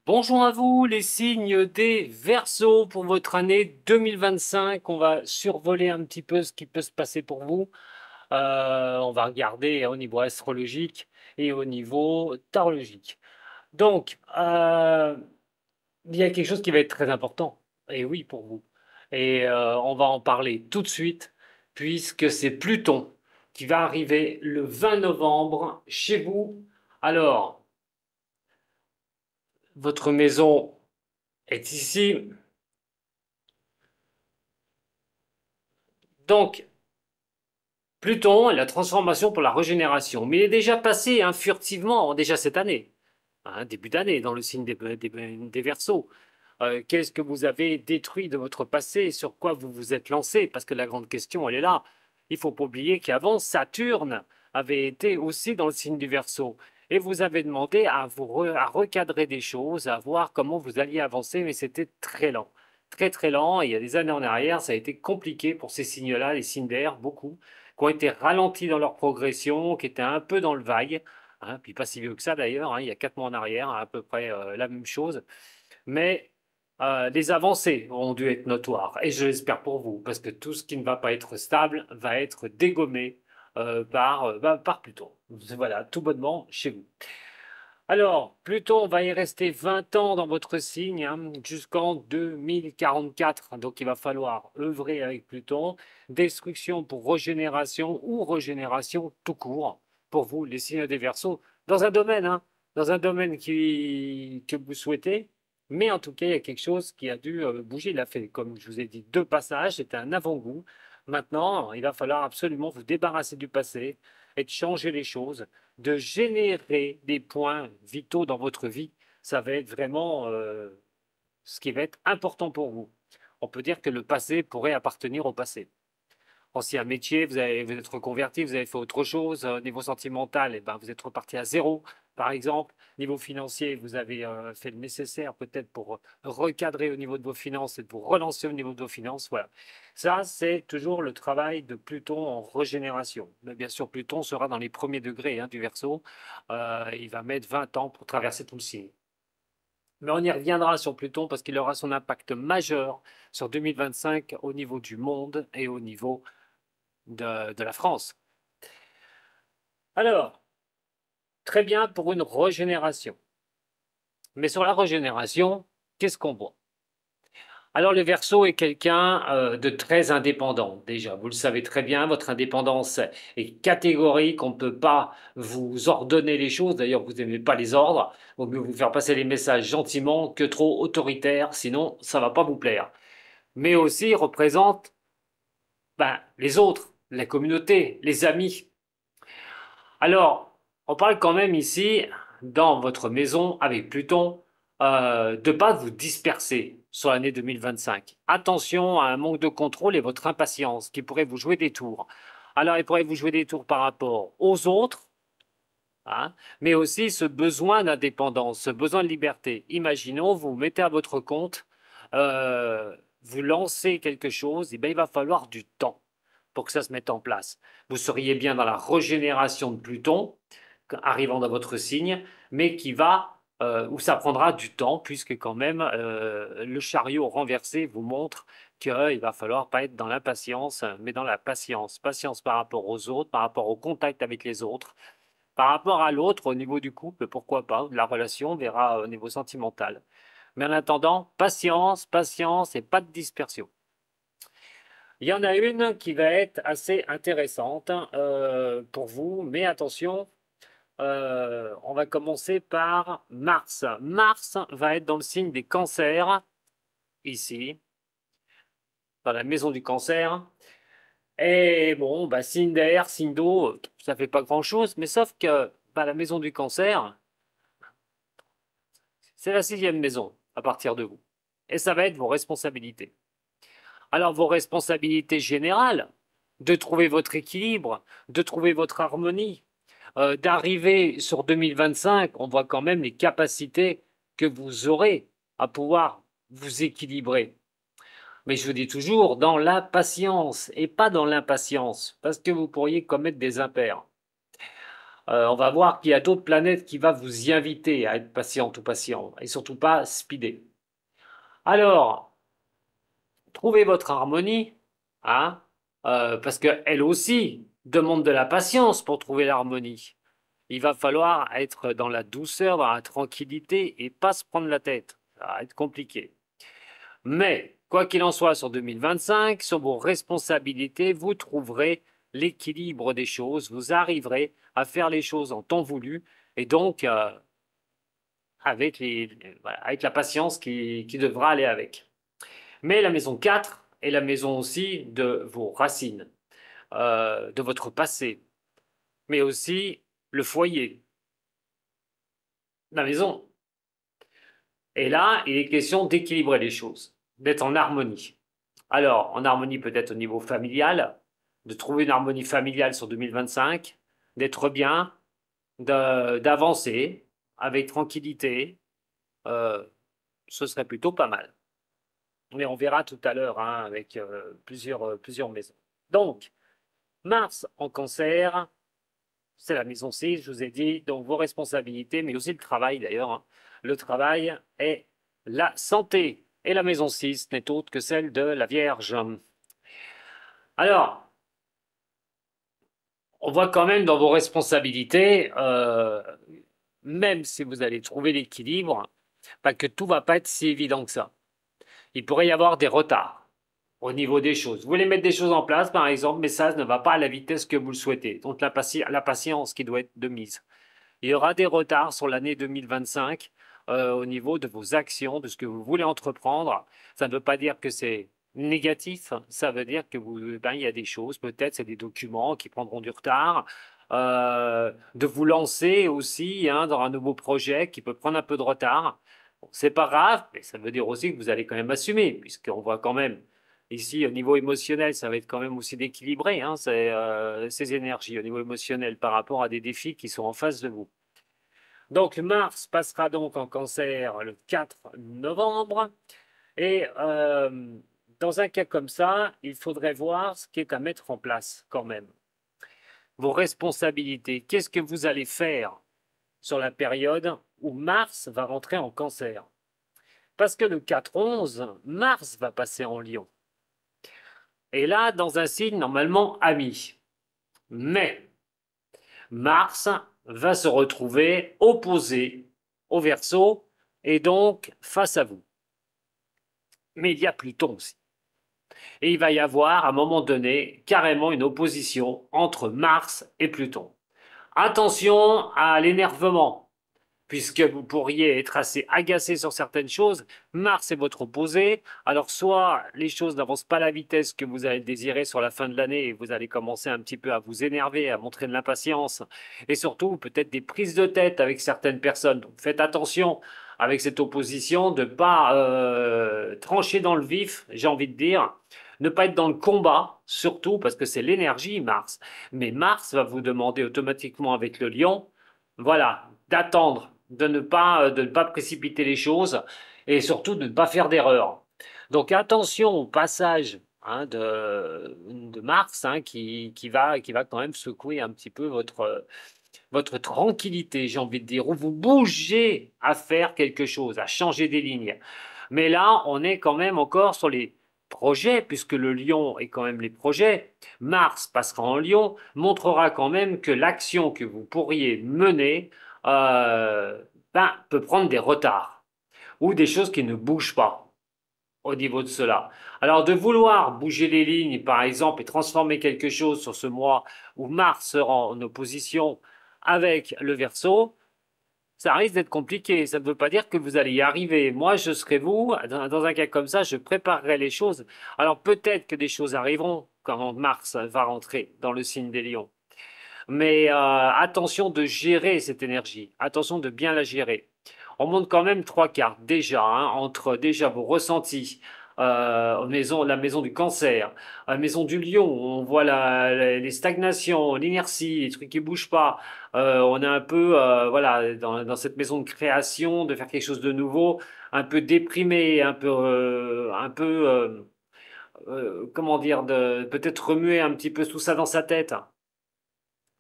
Bonjour à vous, les signes des Verseaux pour votre année 2025. On va survoler un petit peu ce qui peut se passer pour vous. On va regarder au niveau astrologique et au niveau tarologique. Donc, il y a quelque chose qui va être très important, et oui, pour vous. On va en parler tout de suite, puisque c'est Pluton qui va arriver le 20 novembre chez vous. Alors, votre maison est ici. Donc, Pluton, la transformation pour la régénération. Mais il est déjà passé furtivement, déjà cette année, début d'année, dans le signe des Verseaux. Qu'est-ce que vous avez détruit de votre passé? Sur quoi vous vous êtes lancé? Parce que la grande question, elle est là. Il ne faut pas oublier qu'avant, Saturne avait été aussi dans le signe du Verseau. Et vous avez demandé à recadrer des choses, à voir comment vous alliez avancer, mais c'était très lent. Très très lent. Et il y a des années en arrière, ça a été compliqué pour ces signes-là, les signes d'air, beaucoup, qui ont été ralentis dans leur progression, qui étaient un peu dans le vague. Puis pas si vieux que ça d'ailleurs, il y a 4 mois en arrière, à peu près la même chose. Mais les avancées ont dû être notoires, et je l'espère pour vous, parce que tout ce qui ne va pas être stable va être dégommé par Pluton. Voilà, tout bonnement chez vous. Alors, Pluton va y rester 20 ans dans votre signe, jusqu'en 2044. Donc, il va falloir œuvrer avec Pluton. Destruction pour régénération ou régénération tout court pour vous, les signes des Verseaux, dans un domaine que vous souhaitez. Mais en tout cas, il y a quelque chose qui a dû bouger. Il a fait, comme je vous ai dit, deux passages. C'était un avant-goût. Maintenant, il va falloir absolument vous débarrasser du passé et de changer les choses, de générer des points vitaux dans votre vie. Ça va être vraiment ce qui va être important pour vous. On peut dire que le passé pourrait appartenir au passé. Ancien métier, vous êtes reconverti, vous avez fait autre chose. Au niveau sentimental, eh ben, vous êtes reparti à zéro, par exemple. Niveau financier, vous avez fait le nécessaire peut-être pour recadrer au niveau de vos finances et de vous relancer au niveau de vos finances. Voilà. Ça, c'est toujours le travail de Pluton en régénération. Mais bien sûr, Pluton sera dans les premiers degrés du Verseau. Il va mettre 20 ans pour traverser tout le signe. Mais on y reviendra sur Pluton parce qu'il aura son impact majeur sur 2025 au niveau du monde et au niveau de la France. Alors, très bien pour une régénération. Mais sur la régénération, qu'est-ce qu'on voit? Alors, le Verseau est quelqu'un de très indépendant. Déjà, vous le savez très bien, votre indépendance est catégorique. On ne peut pas vous ordonner les choses. D'ailleurs, vous n'aimez pas les ordres. Il vaut mieux vous faire passer les messages gentiment que trop autoritaire. Sinon, ça ne va pas vous plaire. Mais aussi, il représente les autres, la communauté, les amis. Alors, on parle quand même ici, dans votre maison avec Pluton, de ne pas vous disperser sur l'année 2025. Attention à un manque de contrôle et votre impatience qui pourrait vous jouer des tours. Alors, il pourrait vous jouer des tours par rapport aux autres, hein, mais aussi ce besoin d'indépendance, ce besoin de liberté. Imaginons, vous vous mettez à votre compte, vous lancez quelque chose, et bien, il va falloir du temps pour que ça se mette en place. Vous seriez bien dans la régénération de Pluton, arrivant dans votre signe, mais où ça prendra du temps, puisque quand même le chariot renversé vous montre qu'il va falloir pas être dans l'impatience, mais dans la patience. Patience par rapport aux autres, par rapport au contact avec les autres, par rapport à l'autre, au niveau du couple, pourquoi pas, de la relation, on verra au niveau sentimental. Mais en attendant, patience, patience et pas de dispersion. Il y en a une qui va être assez intéressante pour vous, mais attention, on va commencer par Mars. Mars va être dans le signe des cancers, ici, dans la maison du cancer. Et bon, signe d'air, signe d'eau, ça fait pas grand-chose, mais sauf que la maison du cancer, c'est la sixième maison à partir de vous. Et ça va être vos responsabilités. Alors vos responsabilités générales, de trouver votre équilibre, de trouver votre harmonie, d'arriver sur 2025, on voit quand même les capacités que vous aurez à pouvoir vous équilibrer. Mais je vous dis toujours dans la patience et pas dans l'impatience, parce que vous pourriez commettre des impairs. On va voir qu'il y a d'autres planètes qui vont vous y inviter à être patient ou patient, et surtout pas speeder. Alors, trouvez votre harmonie, hein, parce qu'elle aussi demande de la patience pour trouver l'harmonie. Il va falloir être dans la douceur, dans la tranquillité et pas se prendre la tête. Ça va être compliqué. Mais, quoi qu'il en soit, sur 2025, sur vos responsabilités, vous trouverez l'équilibre des choses, vous arriverez à faire les choses en temps voulu et donc avec, voilà, avec la patience qui devra aller avec. Mais la maison 4 est la maison aussi de vos racines, de votre passé, mais aussi le foyer, la maison. Et là, il est question d'équilibrer les choses, d'être en harmonie. Alors, en harmonie peut-être au niveau familial, de trouver une harmonie familiale sur 2025, d'être bien, d'avancer avec tranquillité, euh, ce serait plutôt pas mal. Mais on verra tout à l'heure hein, avec plusieurs maisons. Donc, Mars en cancer, c'est la maison 6, je vous ai dit, donc vos responsabilités, mais aussi le travail d'ailleurs. Hein. Le travail est la santé. Et la maison 6 n'est autre que celle de la Vierge. Alors, on voit quand même dans vos responsabilités, même si vous allez trouver l'équilibre, pas que tout va pas être si évident que ça. Il pourrait y avoir des retards au niveau des choses. Vous voulez mettre des choses en place, par exemple, mais ça ne va pas à la vitesse que vous le souhaitez. Donc la patience qui doit être de mise. Il y aura des retards sur l'année 2025 au niveau de vos actions, de ce que vous voulez entreprendre. Ça ne veut pas dire que c'est négatif, ça veut dire que ben, il y a des choses, peut-être c'est des documents qui prendront du retard. De vous lancer aussi hein, dans un nouveau projet qui peut prendre un peu de retard. Bon, c'est pas grave, mais ça veut dire aussi que vous allez quand même assumer, puisqu'on voit quand même ici au niveau émotionnel, ça va être quand même aussi d'équilibrer hein, ces énergies au niveau émotionnel par rapport à des défis qui sont en face de vous. Donc Mars passera donc en cancer le 4 novembre. Et dans un cas comme ça, il faudrait voir ce qui est à mettre en place quand même. Vos responsabilités. Qu'est-ce que vous allez faire sur la période où Mars va rentrer en cancer? Parce que le 4-11, Mars va passer en Lion. Et là, dans un signe normalement ami. Mais Mars va se retrouver opposé au Verseau et donc face à vous. Mais il y a Pluton aussi. Et il va y avoir à un moment donné carrément une opposition entre Mars et Pluton. Attention à l'énervement, puisque vous pourriez être assez agacé sur certaines choses. Mars est votre opposé, alors soit les choses n'avancent pas à la vitesse que vous allez désirer sur la fin de l'année et vous allez commencer un petit peu à vous énerver, à montrer de l'impatience, et surtout peut-être des prises de tête avec certaines personnes. Donc faites attention avec cette opposition de ne pas trancher dans le vif, j'ai envie de dire. Ne pas être dans le combat, surtout parce que c'est l'énergie Mars. Mais Mars va vous demander automatiquement avec le lion, voilà, d'attendre, de ne pas précipiter les choses et surtout de ne pas faire d'erreur. Donc attention au passage hein, de Mars hein, qui va quand même secouer un petit peu votre tranquillité, j'ai envie de dire, où vous bougez à faire quelque chose, à changer des lignes. Mais là, on est quand même encore sur les projets, puisque le lion est quand même les projets. Mars passera en lion, montrera quand même que l'action que vous pourriez mener ben, peut prendre des retards ou des choses qui ne bougent pas au niveau de cela. Alors de vouloir bouger les lignes, par exemple, et transformer quelque chose sur ce mois où Mars sera en opposition avec le Verseau, ça risque d'être compliqué. Ça ne veut pas dire que vous allez y arriver. Moi, je serai vous. Dans un cas comme ça, je préparerai les choses. Alors peut-être que des choses arriveront quand Mars va rentrer dans le signe des Lions. Mais attention de gérer cette énergie. Attention de bien la gérer. On monte quand même trois cartes déjà, hein, entre déjà vos ressentis, la maison du cancer, la maison du lion, on voit les stagnations, l'inertie, les trucs qui bougent pas. On est un peu, voilà, dans cette maison de création, de faire quelque chose de nouveau, un peu déprimé, comment dire, de peut-être remuer un petit peu tout ça dans sa tête.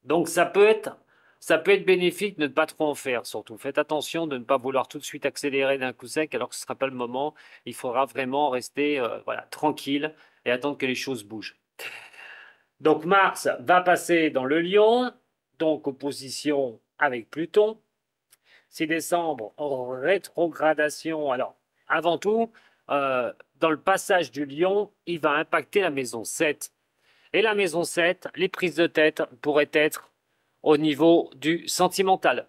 Donc ça peut être Ça peut être bénéfique de ne pas trop en faire, surtout. Faites attention de ne pas vouloir tout de suite accélérer d'un coup sec alors que ce ne sera pas le moment. Il faudra vraiment rester voilà, tranquille et attendre que les choses bougent. Donc Mars va passer dans le Lion, donc opposition avec Pluton. 6 décembre, en rétrogradation. Alors, avant tout, dans le passage du Lion, il va impacter la maison 7. Et la maison 7, les prises de tête pourraient être au niveau du sentimental.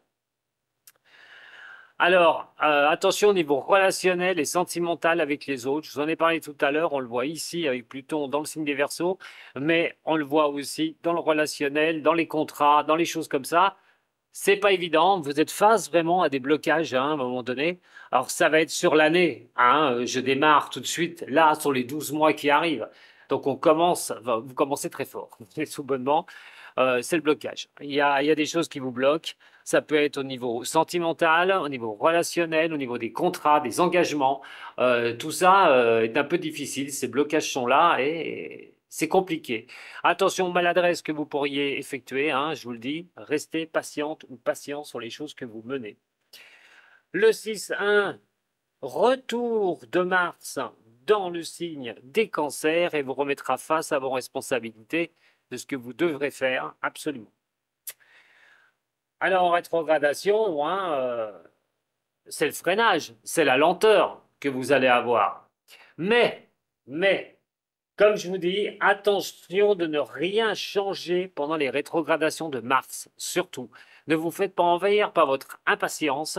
Alors, attention au niveau relationnel et sentimental avec les autres. Je vous en ai parlé tout à l'heure, on le voit ici avec Pluton dans le signe des Verseaux, mais on le voit aussi dans le relationnel, dans les contrats, dans les choses comme ça. C'est pas évident, vous êtes face vraiment à des blocages hein, à un moment donné. Alors ça va être sur l'année, hein, je démarre tout de suite là sur les 12 mois qui arrivent. Donc on commence, vous commencez très fort, tout bonnement. C'est le blocage. Il y a des choses qui vous bloquent. Ça peut être au niveau sentimental, au niveau relationnel, au niveau des contrats, des engagements. Tout ça est un peu difficile. Ces blocages sont là et c'est compliqué. Attention aux maladresses que vous pourriez effectuer, hein, je vous le dis. Restez patiente ou patient sur les choses que vous menez. Le 6-1, retour de Mars dans le signe des cancers et vous remettra face à vos responsabilités de ce que vous devrez faire absolument. Alors en rétrogradation, hein, c'est le freinage, c'est la lenteur que vous allez avoir. Mais, comme je vous dis, attention de ne rien changer pendant les rétrogradations de Mars, surtout. Ne vous faites pas envahir par votre impatience,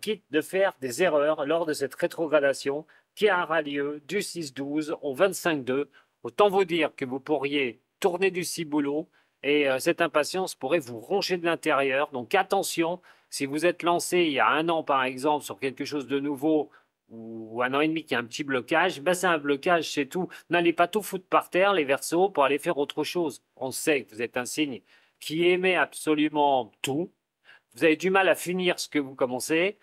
quitte de faire des erreurs lors de cette rétrogradation qui aura lieu du 6-12 au 25-2. Autant vous dire que vous pourriez tourner du ciboulot et cette impatience pourrait vous ronger de l'intérieur. Donc attention, si vous êtes lancé il y a un an par exemple sur quelque chose de nouveau ou un an et demi qui a un petit blocage, ben c'est un blocage, c'est tout. N'allez pas tout foutre par terre, les Verseaux, pour aller faire autre chose. On sait que vous êtes un signe qui aimait absolument tout. Vous avez du mal à finir ce que vous commencez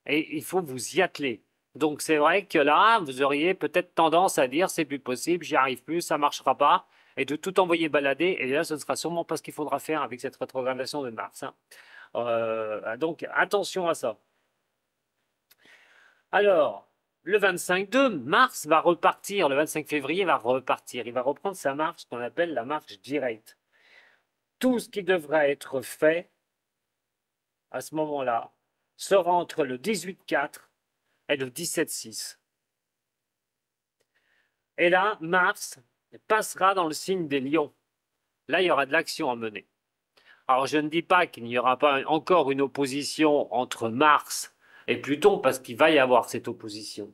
et il faut vous y atteler. Donc c'est vrai que là, vous auriez peut-être tendance à dire c'est plus possible, j'y arrive plus, ça marchera pas, et de tout envoyer balader. Et là, ce ne sera sûrement pas ce qu'il faudra faire avec cette rétrogradation de Mars. Hein. Donc attention à ça. Alors, le 25-2, Mars va repartir, le 25 février va repartir. Il va reprendre sa marche qu'on appelle la marche directe. Tout ce qui devra être fait à ce moment-là sera entre le 18-4 et le 17-6. Et là, Mars passera dans le signe des lions. Là, il y aura de l'action à mener. Alors, je ne dis pas qu'il n'y aura pas encore une opposition entre Mars et Pluton, parce qu'il va y avoir cette opposition.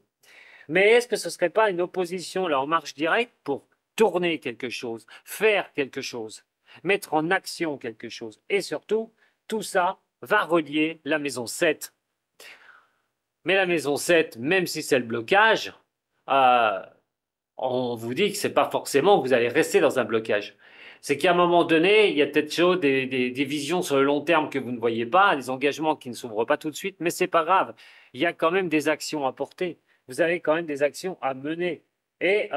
Mais est-ce que ce ne serait pas une opposition là en marche directe pour tourner quelque chose, faire quelque chose, mettre en action quelque chose? Et surtout, tout ça va relier la maison 7. Mais la maison 7, même si c'est le blocage, euh, on vous dit que c'est pas forcément que vous allez rester dans un blocage. C'est qu'à un moment donné, il y a peut-être des visions sur le long terme que vous ne voyez pas, des engagements qui ne s'ouvrent pas tout de suite, mais c'est pas grave. Il y a quand même des actions à porter. Vous avez quand même des actions à mener. Et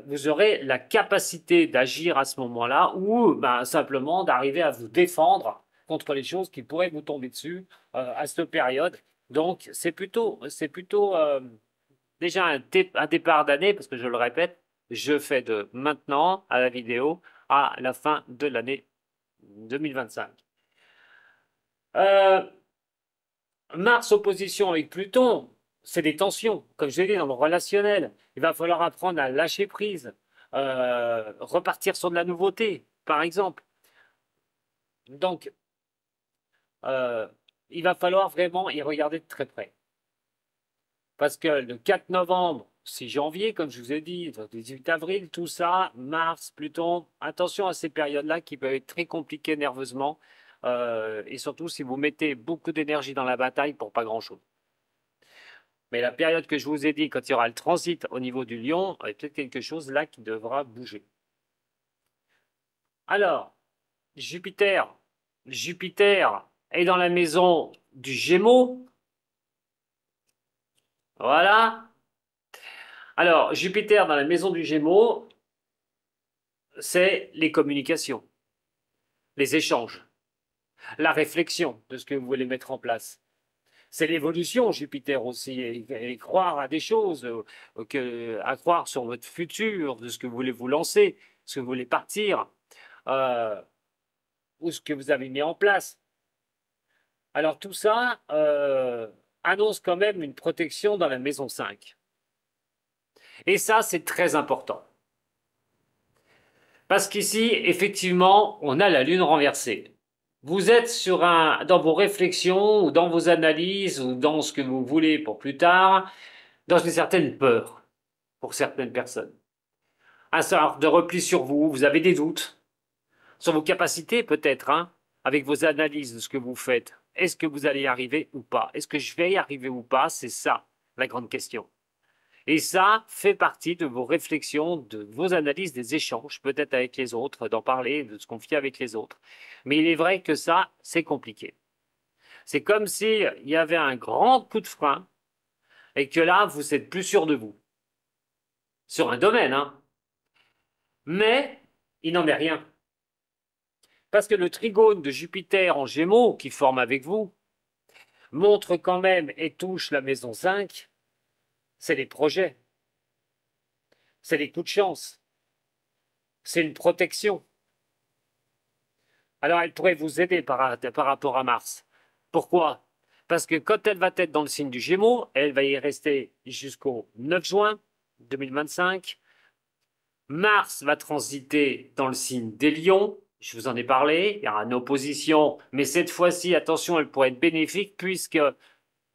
vous aurez la capacité d'agir à ce moment-là ou ben, simplement d'arriver à vous défendre contre les choses qui pourraient vous tomber dessus à cette période. Donc, c'est plutôt déjà un départ d'année, parce que je le répète, je fais de maintenant à la vidéo à la fin de l'année 2025. Euh, Mars opposition avec Pluton, c'est des tensions, comme je l'ai dit, dans le relationnel. Il va falloir apprendre à lâcher prise, repartir sur de la nouveauté, par exemple. Donc, euh, il va falloir vraiment y regarder de très près. Parce que le 4 novembre, 6 janvier, comme je vous ai dit, le 18 avril, tout ça, Mars, Pluton, attention à ces périodes-là qui peuvent être très compliquées nerveusement, et surtout si vous mettez beaucoup d'énergie dans la bataille pour pas grand-chose. Mais la période que je vous ai dit, quand il y aura le transit au niveau du Lion, il y a peut-être quelque chose là qui devra bouger. Alors, Jupiter, Jupiter est dans la maison du Gémeaux. Voilà. Alors, Jupiter dans la maison du Gémeaux, c'est les communications, les échanges. la réflexion de ce que vous voulez mettre en place. C'est l'évolution, Jupiter aussi, et croire à des choses, à croire sur votre futur, de ce que vous voulez vous lancer, ce que vous voulez partir, euh, ou ce que vous avez mis en place. Alors tout ça annonce quand même une protection dans la maison 5. Et ça, c'est très important. Parce qu'ici, effectivement, on a la Lune renversée. Vous êtes dans vos réflexions, ou dans vos analyses, ou dans ce que vous voulez pour plus tard, dans une certaine peur pour certaines personnes. Un sort de repli sur vous, vous avez des doutes sur vos capacités peut-être, hein, avec vos analyses de ce que vous faites. Est-ce que vous allez y arriver ou pas? Est-ce que je vais y arriver ou pas? C'est ça la grande question. Et ça fait partie de vos réflexions, de vos analyses, des échanges, peut-être avec les autres, d'en parler, de se confier avec les autres. Mais il est vrai que ça, c'est compliqué. C'est comme s'il y avait un grand coup de frein et que là, vous êtes plus sûr de vous. Sur un domaine, hein. Mais il n'en est rien. Parce que le trigone de Jupiter en Gémeaux, qui forme avec vous, montre quand même et touche la maison 5, c'est les projets, c'est les coups de chance, c'est une protection. Alors elle pourrait vous aider par rapport à Mars. Pourquoi? Parce que quand elle va être dans le signe du Gémeaux, elle va y rester jusqu'au 9 juin 2025. Mars va transiter dans le signe des Lions. Je vous en ai parlé, il y aura une opposition, mais cette fois-ci, attention, elle pourrait être bénéfique puisque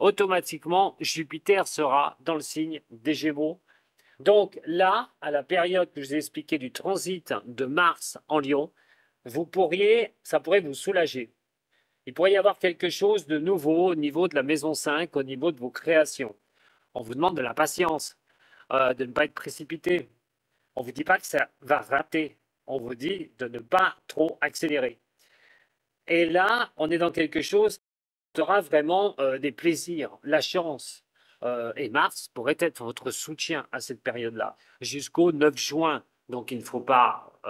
automatiquement, Jupiter sera dans le signe des Gémeaux. Donc là, à la période que je vous ai expliqué du transit de Mars en Lion, ça pourrait vous soulager. Il pourrait y avoir quelque chose de nouveau au niveau de la maison 5, au niveau de vos créations. On vous demande de la patience, de ne pas être précipité. On ne vous dit pas que ça va rater. On vous dit de ne pas trop accélérer. Et là, on est dans quelque chose qui sera vraiment des plaisirs, la chance. Et Mars pourrait être votre soutien à cette période-là, jusqu'au 9 juin. Donc il ne faut pas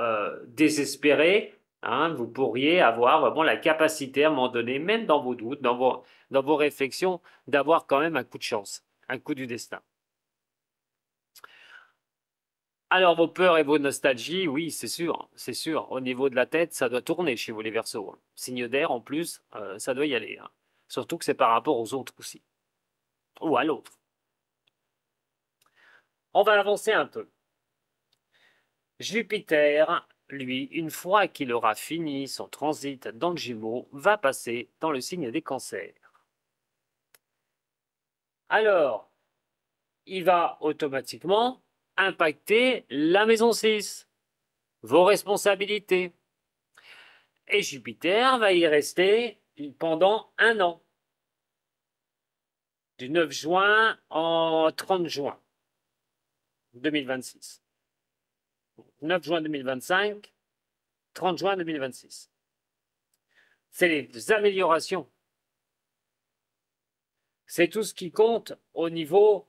désespérer. Hein, vous pourriez avoir vraiment la capacité à un moment donné, même dans vos doutes, dans vos réflexions, d'avoir quand même un coup de chance, un coup du destin. Alors, vos peurs et vos nostalgies, oui, c'est sûr, c'est sûr. Au niveau de la tête, ça doit tourner chez vous, les Verseaux, hein. Signe d'air, en plus, ça doit y aller, hein. Surtout que c'est par rapport aux autres aussi, ou à l'autre. On va avancer un peu. Jupiter, lui, une fois qu'il aura fini son transit dans le Gémeaux, va passer dans le signe des Cancers. Alors, il va automatiquement impacter la maison 6, vos responsabilités. Et Jupiter va y rester pendant un an, du 9 juin au 30 juin 2026. 9 juin 2025, 30 juin 2026. C'est les améliorations. C'est tout ce qui compte au niveau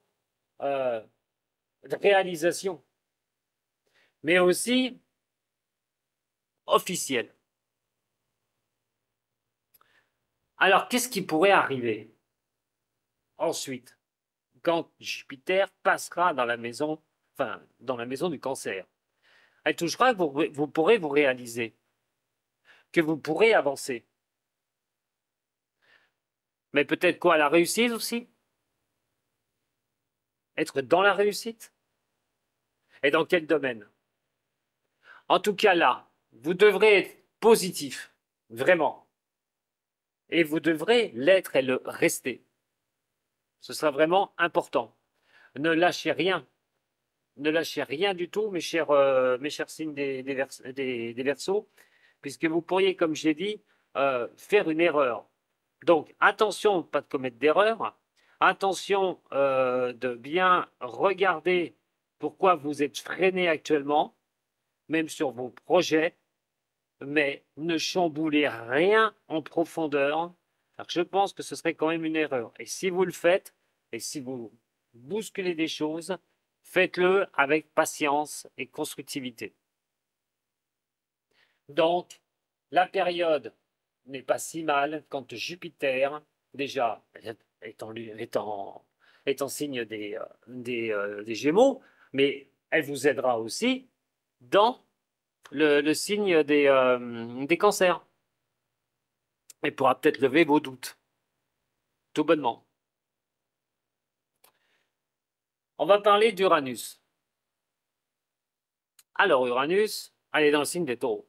de réalisation, mais aussi officiel. Alors, qu'est-ce qui pourrait arriver ensuite, quand Jupiter passera dans la maison, enfin, dans la maison du Cancer? Elle touchera que vous pourrez vous réaliser, que vous pourrez avancer. Mais peut-être quoi, la réussite aussi? Être dans la réussite? Et dans quel domaine? En tout cas là, vous devrez être positif, vraiment. Et vous devrez l'être et le rester. Ce sera vraiment important. Ne lâchez rien. Ne lâchez rien du tout, mes chers signes des Verseaux, puisque vous pourriez, comme j'ai dit, faire une erreur. Donc, attention, pas de commettre d'erreur. Attention de bien regarder pourquoi vous êtes freiné actuellement, même sur vos projets, mais ne chamboulez rien en profondeur. Alors, je pense que ce serait quand même une erreur. Et si vous le faites, et si vous bousculez des choses, faites-le avec patience et constructivité. Donc, la période n'est pas si mal quand Jupiter, déjà, est en signe des Gémeaux, mais elle vous aidera aussi dans le signe des Cancers. Elle pourra peut-être lever vos doutes, tout bonnement. On va parler d'Uranus. Alors, Uranus, elle est dans le signe des Taureaux.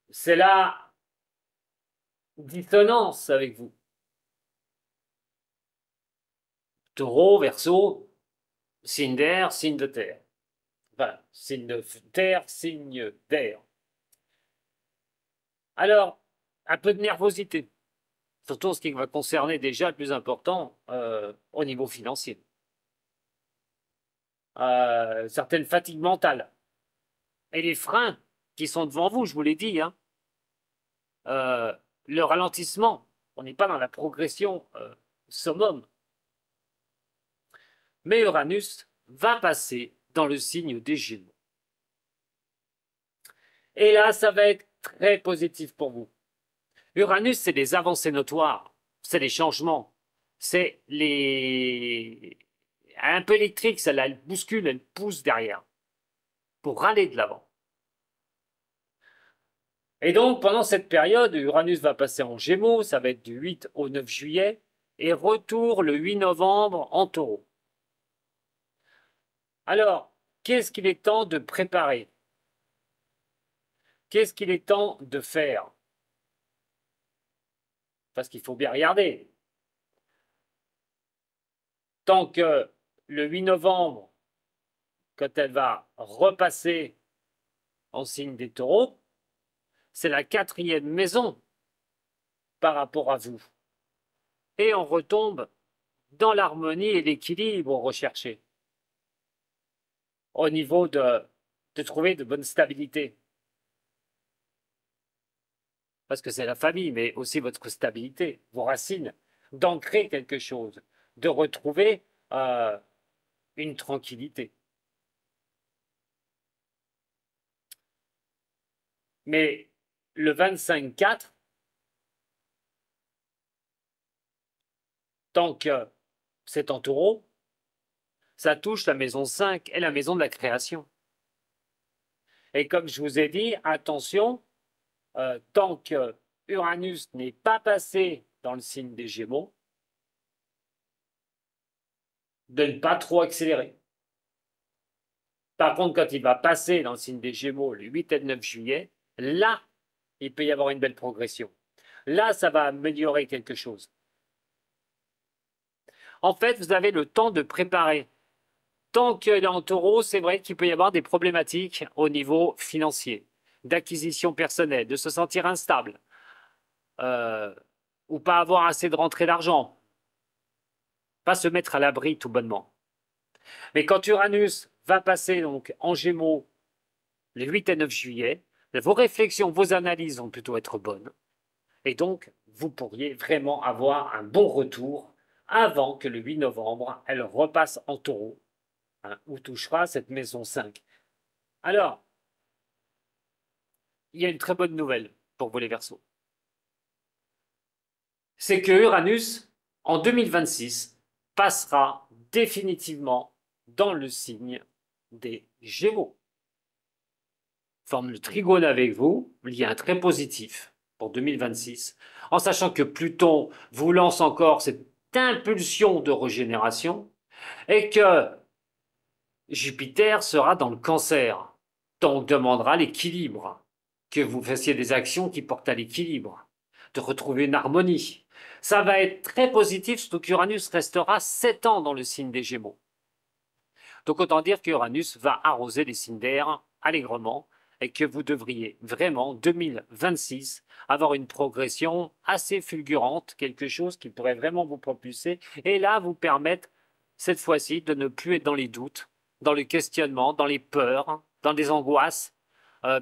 C'est la dissonance avec vous. Taureau, Verseau, signe d'air, signe de terre. Enfin, signe de terre, signe d'air. Alors, un peu de nervosité, surtout en ce qui va concerner déjà le plus important au niveau financier. Certaines fatigues mentales. Et les freins qui sont devant vous, je vous l'ai dit, hein, euh, le ralentissement, on n'est pas dans la progression summum. Mais Uranus va passer dans le signe des Gémeaux. Et là, ça va être très positif pour vous. Uranus, c'est des avancées notoires, c'est les changements, c'est les... un peu électrique, ça elle bouscule, elle pousse derrière pour aller de l'avant. Et donc, pendant cette période, Uranus va passer en Gémeaux, ça va être du 8 au 9 juillet, et retour le 8 novembre en Taureau. Alors, qu'est-ce qu'il est temps de préparer? Qu'est-ce qu'il est temps de faire? Parce qu'il faut bien regarder. Tant que le 8 novembre, quand elle va repasser en signe des Taureaux, c'est la 4e maison par rapport à vous. Et on retombe dans l'harmonie et l'équilibre recherché au niveau de trouver de bonnes stabilités. Parce que c'est la famille, mais aussi votre stabilité, vos racines, d'ancrer quelque chose, de retrouver une tranquillité. Mais le 25-4, tant que c'est en Taureau, ça touche la maison 5 et la maison de la création. Et comme je vous ai dit, attention, tant que Uranus n'est pas passé dans le signe des Gémeaux, de ne pas trop accélérer. Par contre, quand il va passer dans le signe des Gémeaux le 8 et le 9 juillet, là, il peut y avoir une belle progression. Là, ça va améliorer quelque chose. En fait, vous avez le temps de préparer. Tant qu'il est en Taureau, c'est vrai qu'il peut y avoir des problématiques au niveau financier, d'acquisition personnelle, de se sentir instable, euh, ou pas avoir assez de rentrée d'argent, pas se mettre à l'abri tout bonnement. Mais quand Uranus va passer donc en Gémeaux le 8 et 9 juillet, vos réflexions, vos analyses vont plutôt être bonnes. Et donc, vous pourriez vraiment avoir un bon retour avant que le 8 novembre, elle repasse en Taureau, hein, où touchera cette maison 5. Alors, il y a une très bonne nouvelle pour vous les Verseaux. C'est que Uranus, en 2026, passera définitivement dans le signe des Gémeaux. Forme le trigone avec vous, lien très positif pour 2026, en sachant que Pluton vous lance encore cette impulsion de régénération et que Jupiter sera dans le Cancer, donc demandera l'équilibre, que vous fassiez des actions qui portent à l'équilibre, de retrouver une harmonie. Ça va être très positif, surtout qu'Uranus restera 7 ans dans le signe des Gémeaux. Donc autant dire qu'Uranus va arroser les signes d'air allègrement et que vous devriez vraiment, 2026, avoir une progression assez fulgurante, quelque chose qui pourrait vraiment vous propulser et là vous permettre, cette fois-ci, de ne plus être dans les doutes, dans le questionnement, dans les peurs, dans des angoisses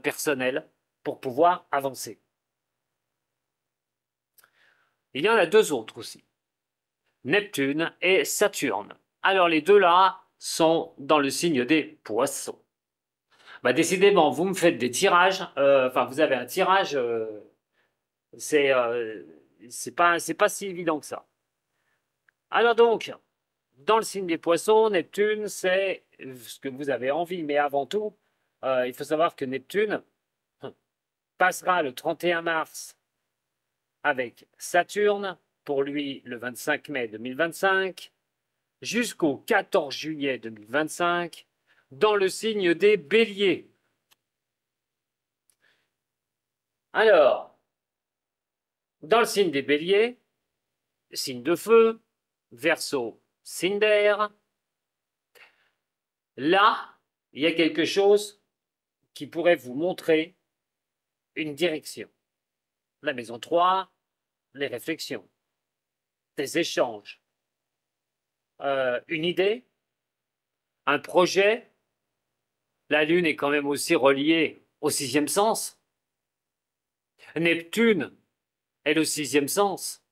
personnelles pour pouvoir avancer. Il y en a deux autres aussi, Neptune et Saturne. Alors les deux là sont dans le signe des Poissons. Bah, décidément, vous me faites des tirages, enfin, vous avez un tirage, c'est c'est pas si évident que ça. Alors donc, dans le signe des poissons, Neptune, c'est ce que vous avez envie, mais avant tout, il faut savoir que Neptune passera le 31 mars avec Saturne, pour lui le 25 mai 2025, jusqu'au 14 juillet 2025, dans le signe des Béliers. Alors, dans le signe des Béliers, signe de feu, Verseau, signe d'air, là, il y a quelque chose qui pourrait vous montrer une direction. La maison 3, les réflexions, des échanges, une idée, un projet. La Lune est quand même aussi reliée au sixième sens. Neptune est le sixième sens.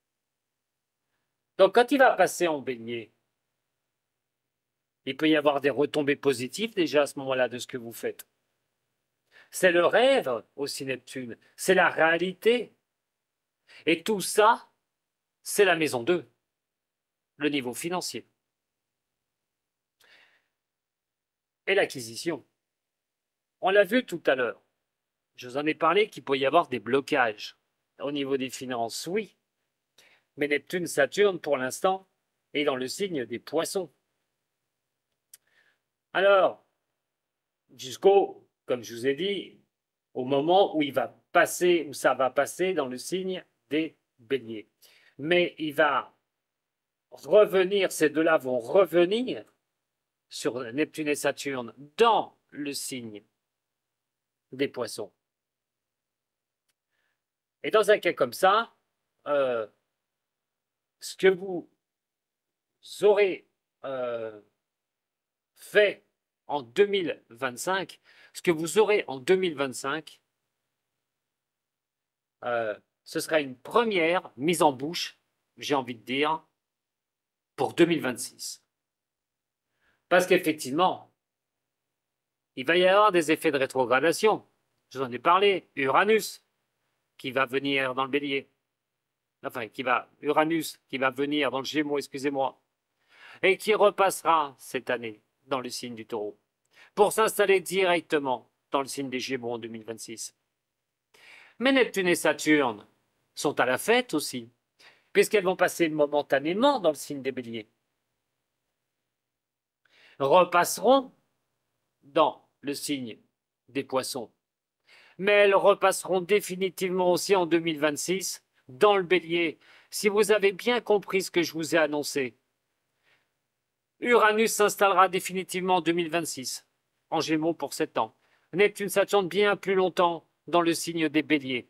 Donc quand il va passer en Bélier, il peut y avoir des retombées positives déjà à ce moment-là de ce que vous faites. C'est le rêve aussi Neptune, c'est la réalité. Et tout ça, c'est la maison 2, le niveau financier. Et l'acquisition. On l'a vu tout à l'heure. Je vous en ai parlé qu'il peut y avoir des blocages au niveau des finances, oui. Mais Neptune, Saturne, pour l'instant, est dans le signe des poissons. Alors, jusqu'au, comme je vous ai dit, au moment où il va passer, où ça va passer dans le signe des béliers. Mais il va revenir, ces deux-là vont revenir sur Neptune et Saturne dans le signe des poissons. Et dans un cas comme ça, ce que vous aurez fait en 2025, ce que vous aurez en 2025, ce sera une première mise en bouche, j'ai envie de dire, pour 2026. Parce qu'effectivement, il va y avoir des effets de rétrogradation. Je vous en ai parlé. Uranus, qui va venir dans le bélier. Enfin, Uranus, qui va venir dans le Gémeaux, excusez-moi. Et qui repassera cette année dans le signe du taureau. Pour s'installer directement dans le signe des Gémeaux en 2026. Mais Neptune et Saturne sont à la fête aussi, puisqu'elles vont passer momentanément dans le signe des béliers. Repasseront dans le signe des poissons. Mais elles repasseront définitivement aussi en 2026 dans le bélier, si vous avez bien compris ce que je vous ai annoncé. Uranus s'installera définitivement en 2026, en Gémeaux pour 7 ans. Neptune, Saturne bien plus longtemps dans le signe des béliers.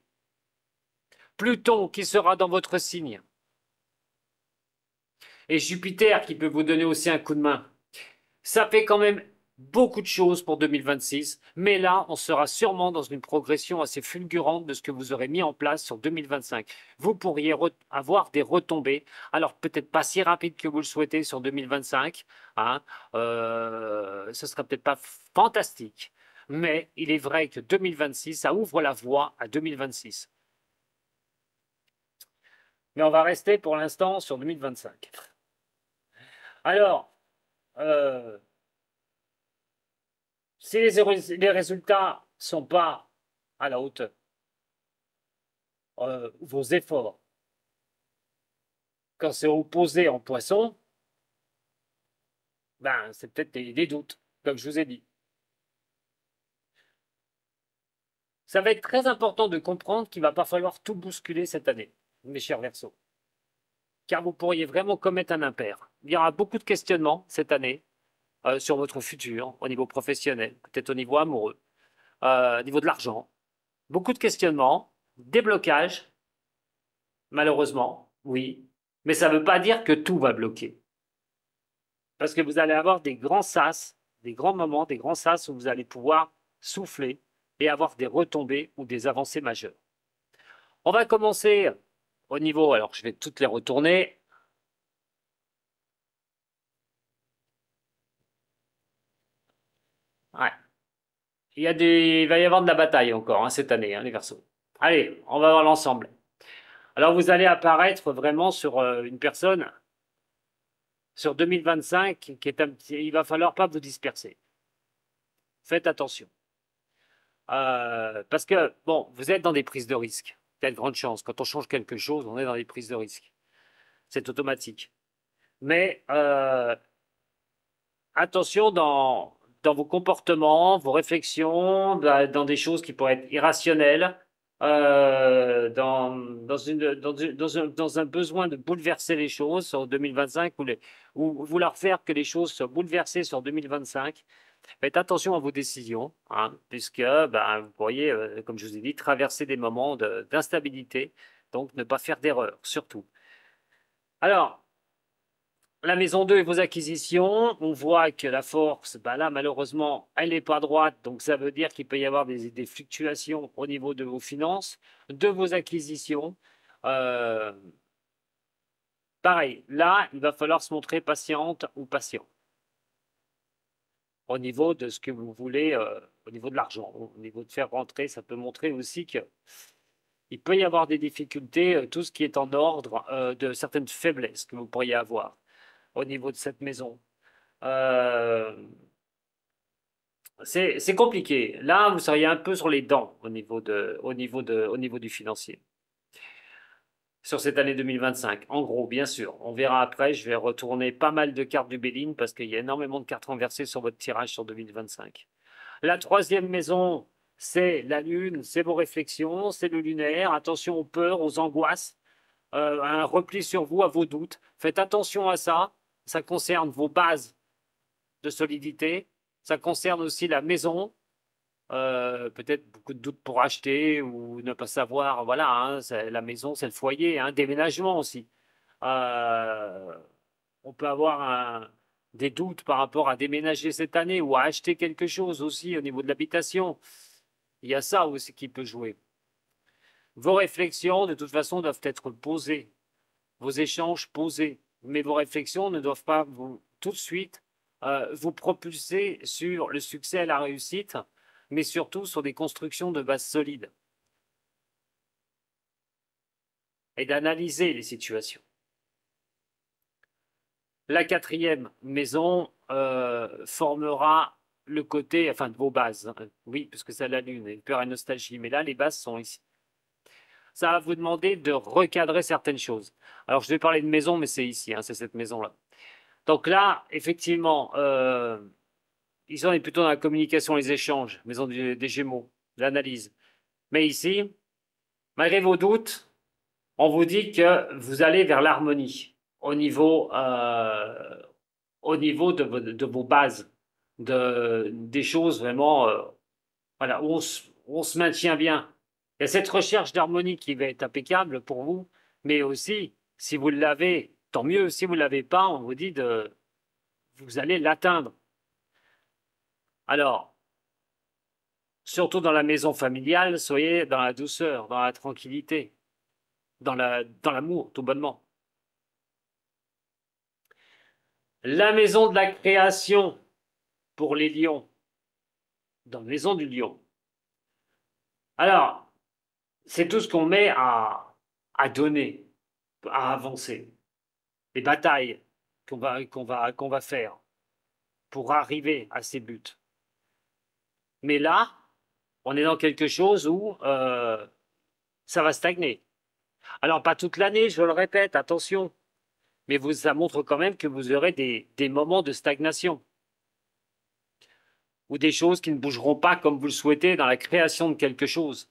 Pluton qui sera dans votre signe. Et Jupiter qui peut vous donner aussi un coup de main. Ça fait quand même beaucoup de choses pour 2026, mais là, on sera sûrement dans une progression assez fulgurante de ce que vous aurez mis en place sur 2025. Vous pourriez avoir des retombées, alors peut-être pas si rapides que vous le souhaitez sur 2025, hein, ce serait peut-être pas fantastique, mais il est vrai que 2026, ça ouvre la voie à 2026. Mais on va rester pour l'instant sur 2025. Alors, si les résultats ne sont pas à la hauteur, vos efforts, quand c'est opposé en poisson, ben, c'est peut-être des doutes, comme je vous ai dit. Ça va être très important de comprendre qu'il ne va pas falloir tout bousculer cette année, mes chers Verseaux, car vous pourriez vraiment commettre un impair. Il y aura beaucoup de questionnements cette année sur votre futur, au niveau professionnel, peut-être au niveau amoureux, au niveau de l'argent. Beaucoup de questionnements, des blocages, malheureusement, oui, mais ça ne veut pas dire que tout va bloquer. Parce que vous allez avoir des grands sas, des grands moments, des grands sas où vous allez pouvoir souffler et avoir des retombées ou des avancées majeures. On va commencer au niveau, alors je vais toutes les retourner. Ouais. il va y avoir de la bataille encore hein, cette année, hein, les Verseaux. Allez, on va voir l'ensemble. Alors vous allez apparaître vraiment sur une personne sur 2025 qui est un petit. Il va falloir pas vous disperser. Faites attention. Parce que, bon, vous êtes dans des prises de risque. Il y a de grandes chances. Quand on change quelque chose, on est dans des prises de risque. C'est automatique. Mais attention dans vos comportements, vos réflexions, dans des choses qui pourraient être irrationnelles, dans un besoin de bouleverser les choses sur 2025 ou vouloir faire que les choses soient bouleversées sur 2025. Faites attention à vos décisions, hein, puisque ben, vous pourriez, comme je vous ai dit, traverser des moments d'instabilité, donc ne pas faire d'erreur, surtout. Alors, la maison 2 et vos acquisitions, on voit que la force, ben là, malheureusement, elle n'est pas droite, donc ça veut dire qu'il peut y avoir des fluctuations au niveau de vos finances, de vos acquisitions. Euh, Pareil, là, il va falloir se montrer patiente ou patient au niveau de ce que vous voulez, au niveau de l'argent, au niveau de faire rentrer, ça peut montrer aussi qu'il peut y avoir des difficultés, tout ce qui est en ordre de certaines faiblesses que vous pourriez avoir au niveau de cette maison. Euh, c'est compliqué. Là, vous seriez un peu sur les dents au niveau du financier. Sur cette année 2025, en gros, bien sûr. On verra après, je vais retourner pas mal de cartes du Béline parce qu'il y a énormément de cartes renversées sur votre tirage sur 2025. La troisième maison, c'est la lune, c'est vos réflexions, c'est le lunaire. Attention aux peurs, aux angoisses, à un repli sur vous, à vos doutes. Faites attention à ça. Ça concerne vos bases de solidité. Ça concerne aussi la maison. Peut-être beaucoup de doutes pour acheter ou ne pas savoir. Voilà, hein, la maison, c'est le foyer. Hein, déménagement aussi. Euh, on peut avoir des doutes par rapport à déménager cette année ou à acheter quelque chose aussi au niveau de l'habitation. Il y a ça aussi qui peut jouer. Vos réflexions, de toute façon, doivent être posées. Vos échanges posés. Mais vos réflexions ne doivent pas tout de suite vous propulser sur le succès et la réussite, mais surtout sur des constructions de base solides et d'analyser les situations. La quatrième maison formera le côté, enfin de vos bases. Hein. Oui, puisque c'est la lune, et peur et nostalgie. Mais là, les bases sont ici. Ça va vous demander de recadrer certaines choses. Alors, je vais parler de maison, mais c'est ici, hein, c'est cette maison-là. Donc là, effectivement, ici, on est plutôt dans la communication, les échanges, maison des Gémeaux, l'analyse. Mais ici, malgré vos doutes, on vous dit que vous allez vers l'harmonie au niveau de vos bases, des choses vraiment voilà, où on se maintient bien. Il y a cette recherche d'harmonie qui va être impeccable pour vous, mais aussi, si vous l'avez, tant mieux. Si vous ne l'avez pas, on vous dit vous allez l'atteindre. Alors, surtout dans la maison familiale, soyez dans la douceur, dans la tranquillité, dans l'amour, tout bonnement. La maison de la création pour les lions, dans la maison du lion. Alors, c'est tout ce qu'on met à donner, à avancer. Les batailles qu'on va faire pour arriver à ces buts. Mais là, on est dans quelque chose où ça va stagner. Alors, pas toute l'année, je le répète, attention. Mais ça montre quand même que vous aurez des moments de stagnation. Ou des choses qui ne bougeront pas comme vous le souhaitez dans la création de quelque chose.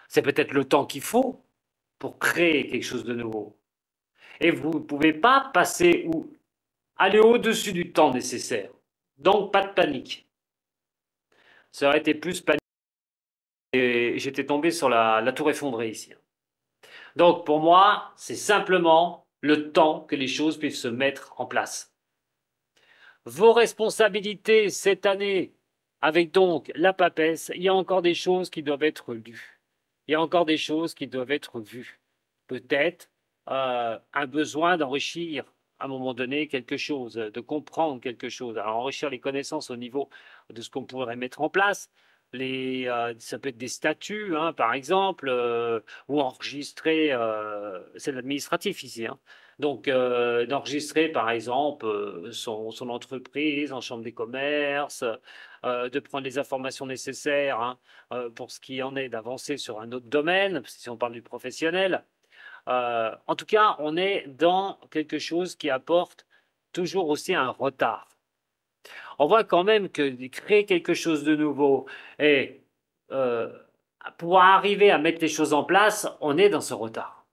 C'est peut-être le temps qu'il faut pour créer quelque chose de nouveau. Et vous ne pouvez pas passer ou aller au-dessus du temps nécessaire. Donc, pas de panique. Ça aurait été plus panique et j'étais tombé sur la tour effondrée ici. Donc, pour moi, c'est simplement le temps que les choses puissent se mettre en place. Vos responsabilités cette année, avec donc la papesse, il y a encore des choses qui doivent être lues. Il y a encore des choses qui doivent être vues. Peut-être un besoin d'enrichir à un moment donné quelque chose, de comprendre quelque chose. Alors enrichir les connaissances au niveau de ce qu'on pourrait mettre en place. Ça peut être des statuts, hein, par exemple, ou enregistrer, c'est l'administratif ici, hein. Donc, d'enregistrer, par exemple, son entreprise en chambre des commerces, de prendre les informations nécessaires, hein, pour ce qui en est d'avancer sur un autre domaine, si on parle du professionnel. En tout cas, on est dans quelque chose qui apporte toujours aussi un retard. On voit quand même que créer quelque chose de nouveau et euh, pouvoir arriver à mettre les choses en place, on est dans ce retard.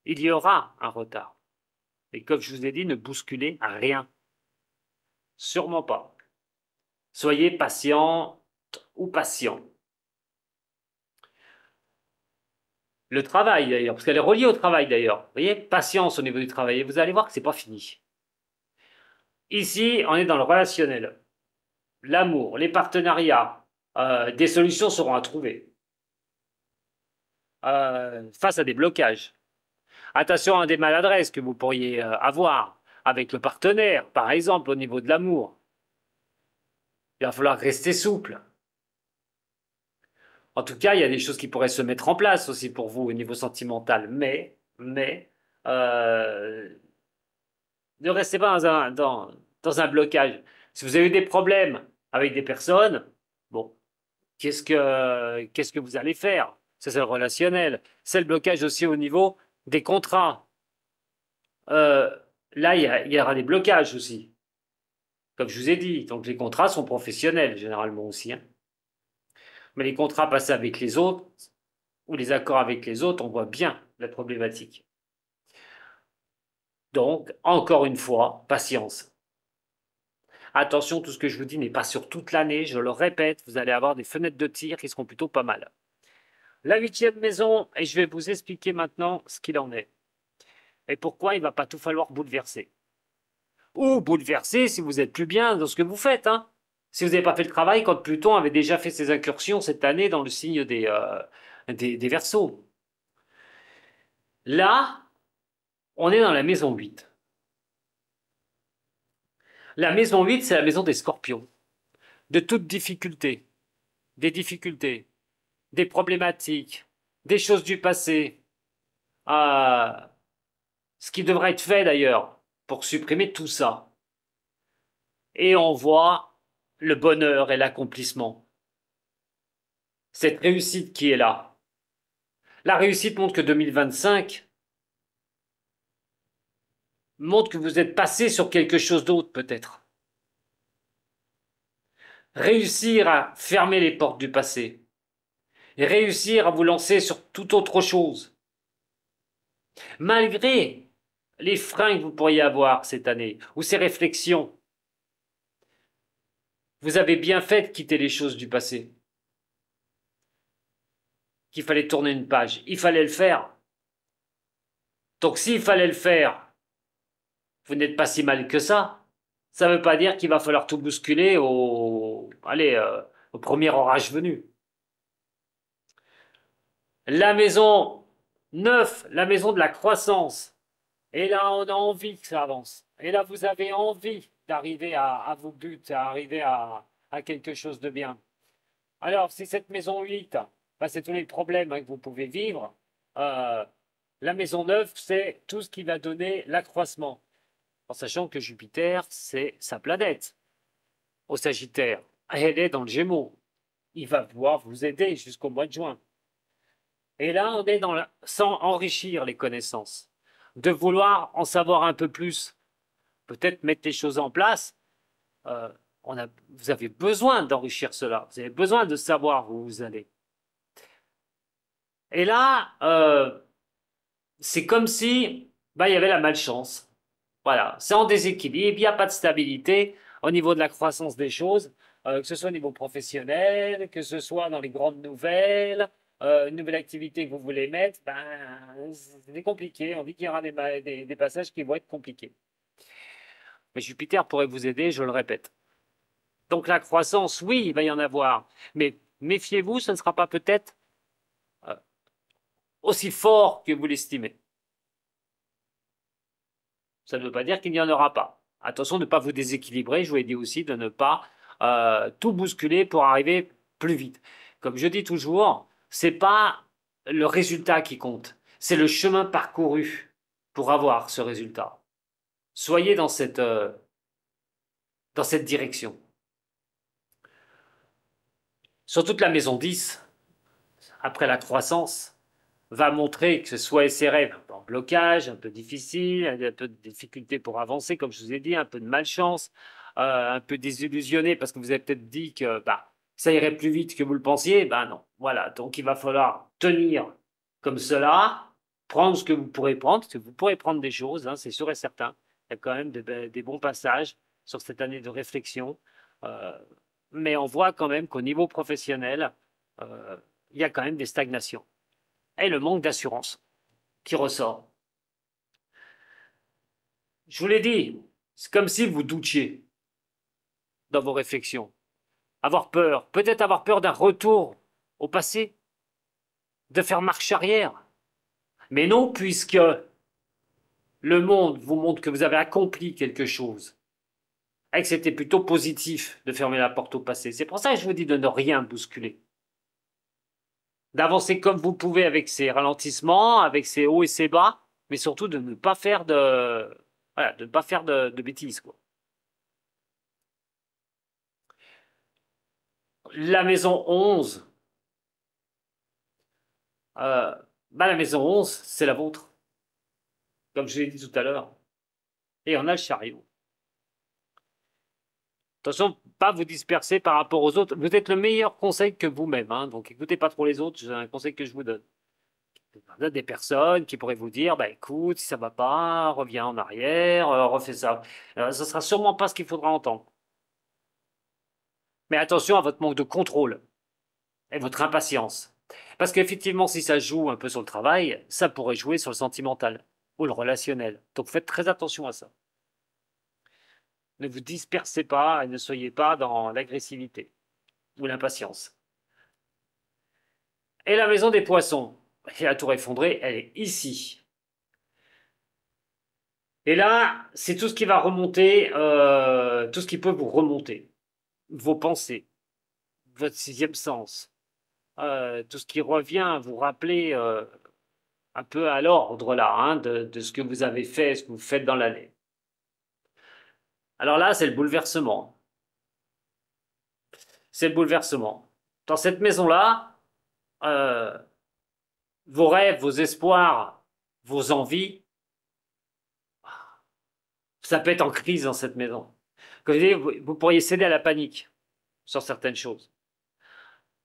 Il y aura un retard. Et comme je vous ai dit, ne bousculez rien. Sûrement pas. Soyez patient ou patient. Le travail d'ailleurs, parce qu'elle est reliée au travail d'ailleurs. Vous voyez, patience au niveau du travail. Et vous allez voir que c'est pas fini. Ici, on est dans le relationnel. L'amour, les partenariats, des solutions seront à trouver face à des blocages. Attention à des maladresses que vous pourriez avoir avec le partenaire, par exemple au niveau de l'amour. Il va falloir rester souple. En tout cas, il y a des choses qui pourraient se mettre en place aussi pour vous au niveau sentimental, mais euh, ne restez pas dans un blocage. Si vous avez eu des problèmes avec des personnes, bon, qu'est-ce que vous allez faire? Ça, c'est le relationnel. C'est le blocage aussi au niveau des contrats. Euh, Là, il y aura des blocages aussi, comme je vous ai dit. Donc, les contrats sont professionnels, généralement aussi, hein. Mais les contrats passés avec les autres, ou les accords avec les autres, on voit bien la problématique. Donc, encore une fois, patience. Attention, tout ce que je vous dis n'est pas sur toute l'année, je le répète, vous allez avoir des fenêtres de tir qui seront plutôt pas mal. La huitième maison, et je vais vous expliquer maintenant ce qu'il en est. Et pourquoi il ne va pas tout falloir bouleverser. Ou bouleverser si vous n'êtes plus bien dans ce que vous faites, hein. Si vous n'avez pas fait le travail quand Pluton avait déjà fait ses incursions cette année dans le signe des Verseaux. Là, on est dans la maison 8. La maison 8, c'est la maison des scorpions. De toute difficulté, des problématiques, des choses du passé, euh, ce qui devrait être fait d'ailleurs pour supprimer tout ça. Et on voit le bonheur et l'accomplissement. Cette réussite qui est là. La réussite montre que 2025 montre que vous êtes passé sur quelque chose d'autre peut-être. Réussir à fermer les portes du passé. Et réussir à vous lancer sur toute autre chose. Malgré les freins que vous pourriez avoir cette année, ou ces réflexions, vous avez bien fait de quitter les choses du passé. Qu'il fallait tourner une page. Il fallait le faire. Donc s'il fallait le faire, vous n'êtes pas si mal que ça. Ça ne veut pas dire qu'il va falloir tout bousculer au premier orage venu. La maison 9, la maison de la croissance. Et là, on a envie que ça avance. Et là, vous avez envie d'arriver à vos buts, à arriver à quelque chose de bien. Alors, si cette maison 8, ben, c'est tous les problèmes, hein, que vous pouvez vivre, euh, la maison 9, c'est tout ce qui va donner l'accroissement. En sachant que Jupiter, c'est sa planète au Sagittaire. Elle est dans le Gémeaux. Il va pouvoir vous aider jusqu'au mois de juin. Et là, on est sans enrichir les connaissances, de vouloir en savoir un peu plus, peut-être mettre les choses en place. Euh, vous avez besoin d'enrichir cela, vous avez besoin de savoir où vous allez. Et là, c'est comme si il y avait la malchance. Voilà, c'est en déséquilibre, il n'y a pas de stabilité au niveau de la croissance des choses, que ce soit au niveau professionnel, que ce soit dans les grandes nouvelles, une nouvelle activité que vous voulez mettre, c'est compliqué. On dit qu'il y aura des passages qui vont être compliqués. Mais Jupiter pourrait vous aider, je le répète. Donc la croissance, oui, il va y en avoir, mais méfiez-vous, ce ne sera pas peut-être aussi fort que vous l'estimez. Ça ne veut pas dire qu'il n'y en aura pas. Attention de ne pas vous déséquilibrer, je vous ai dit aussi de ne pas tout bousculer pour arriver plus vite. Comme je dis toujours, c'est pas le résultat qui compte, c'est le chemin parcouru pour avoir ce résultat. Soyez dans cette direction. Sur toute la maison 10, après la croissance, va montrer que ce soit SRF, un peu en blocage, un peu difficile, un peu de difficulté pour avancer, comme je vous ai dit, un peu de malchance, un peu désillusionné parce que vous avez peut-être dit que bah, ça irait plus vite que vous le pensiez. Ben non, voilà. Donc il va falloir tenir comme cela, prendre ce que vous pourrez prendre, parce que vous pourrez prendre des choses, hein, c'est sûr et certain. Il y a quand même des bons passages sur cette année de réflexion. Euh, mais on voit quand même qu'au niveau professionnel, euh, il y a quand même des stagnations et le manque d'assurance qui ressort. Je vous l'ai dit, c'est comme si vous doutiez dans vos réflexions. Avoir peur, peut-être avoir peur d'un retour au passé, de faire marche arrière. Mais non, puisque le monde vous montre que vous avez accompli quelque chose et que c'était plutôt positif de fermer la porte au passé. C'est pour ça que je vous dis de ne rien bousculer. D'avancer comme vous pouvez avec ces ralentissements, avec ces hauts et ces bas, mais surtout de ne pas faire voilà, de ne pas faire de bêtises, quoi. La maison 11, bah la maison 11, c'est la vôtre, comme je l'ai dit tout à l'heure. Et on a le chariot. Attention, pas vous disperser par rapport aux autres. Vous êtes le meilleur conseil que vous-même, hein, donc écoutez pas trop les autres, c'est un conseil que je vous donne. Il y a des personnes qui pourraient vous dire, bah écoute, si ça va pas, reviens en arrière, refais ça. Ce sera sûrement pas ce qu'il faudra entendre. Mais attention à votre manque de contrôle et votre impatience. Parce qu'effectivement, si ça joue un peu sur le travail, ça pourrait jouer sur le sentimental ou le relationnel. Donc faites très attention à ça. Ne vous dispersez pas et ne soyez pas dans l'agressivité ou l'impatience. Et la maison des poissons, et la tour effondrée, elle est ici. Et là, c'est tout ce qui va remonter, tout ce qui peut vous remonter. Vos pensées, votre sixième sens, tout ce qui revient vous rappeler un peu à l'ordre là, hein, de ce que vous avez fait, ce que vous faites dans l'année. Alors là, c'est le bouleversement. C'est le bouleversement. Dans cette maison-là, euh, vos rêves, vos espoirs, vos envies, ça peut être en crise dans cette maison. Comme je dis, vous pourriez céder à la panique sur certaines choses.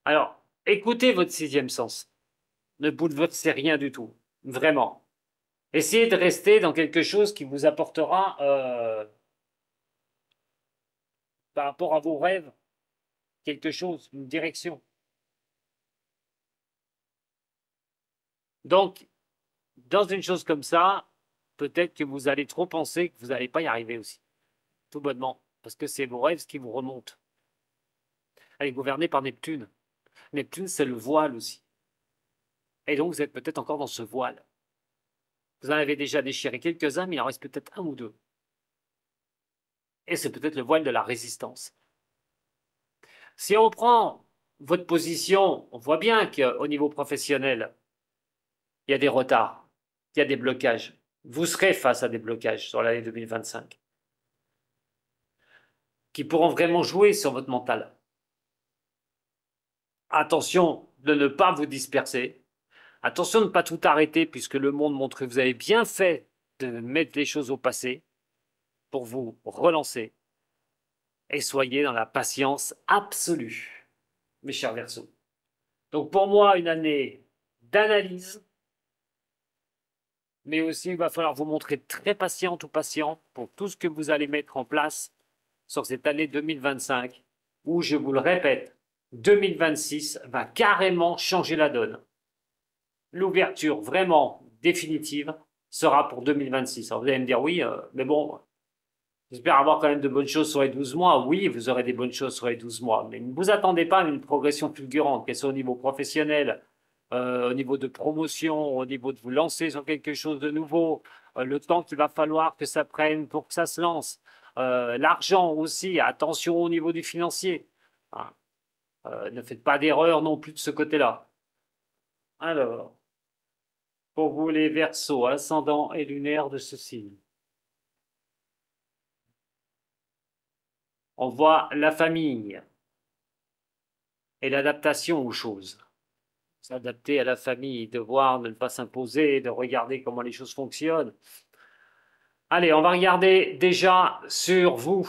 Alors, écoutez votre sixième sens. Ne bouleversez rien du tout. Vraiment. Essayez de rester dans quelque chose qui vous apportera, par rapport à vos rêves, quelque chose, une direction. Donc, dans une chose comme ça, peut-être que vous allez trop penser que vous n'allez pas y arriver aussi. Tout bonnement. Parce que c'est vos rêves qui vous remontent. Elle est gouvernée par Neptune. Neptune, c'est le voile aussi. Et donc, vous êtes peut-être encore dans ce voile. Vous en avez déjà déchiré quelques-uns, mais il en reste peut-être un ou deux. Et c'est peut-être le voile de la résistance. Si on prend votre position, on voit bien qu'au niveau professionnel, il y a des retards, il y a des blocages. Vous serez face à des blocages sur l'année 2025 qui pourront vraiment jouer sur votre mental. Attention de ne pas vous disperser. Attention de ne pas tout arrêter puisque le monde montre que vous avez bien fait de mettre les choses au passé pour vous relancer. Et soyez dans la patience absolue, mes chers Verseaux. Donc pour moi, une année d'analyse, mais aussi il va falloir vous montrer très patiente ou patient pour tout ce que vous allez mettre en place sur cette année 2025, où, je vous le répète, 2026 va carrément changer la donne. L'ouverture vraiment définitive sera pour 2026. Alors vous allez me dire oui, mais bon, j'espère avoir quand même de bonnes choses sur les 12 mois. Oui, vous aurez des bonnes choses sur les 12 mois, mais ne vous attendez pas à une progression fulgurante, qu'elle soit au niveau professionnel, au niveau de promotion, au niveau de vous lancer sur quelque chose de nouveau, le temps qu'il va falloir que ça prenne pour que ça se lance. L'argent aussi, attention au niveau du financier. Hein. Ne faites pas d'erreur non plus de ce côté-là. Alors, pour vous les Verseaux, ascendant et lunaire de ce signe. On voit la famille et l'adaptation aux choses. S'adapter à la famille, devoir ne pas s'imposer, de regarder comment les choses fonctionnent. Allez, on va regarder déjà sur vous.